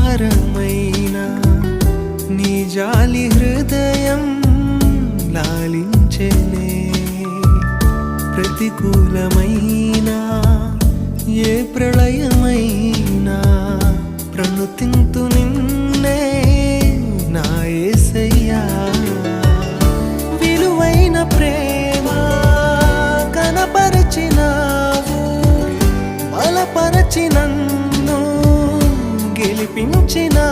భారమైన నీ జాలి హృదయం లాలించెనే. ప్రతికూలమైన ఏ ప్రళయమైనా ప్రణుతింతు నిన్నే నా యేసయ్యా. విలువైన ప్రేమ కనపరచినావు, బలపరచి నన్ను గెలిపించినా.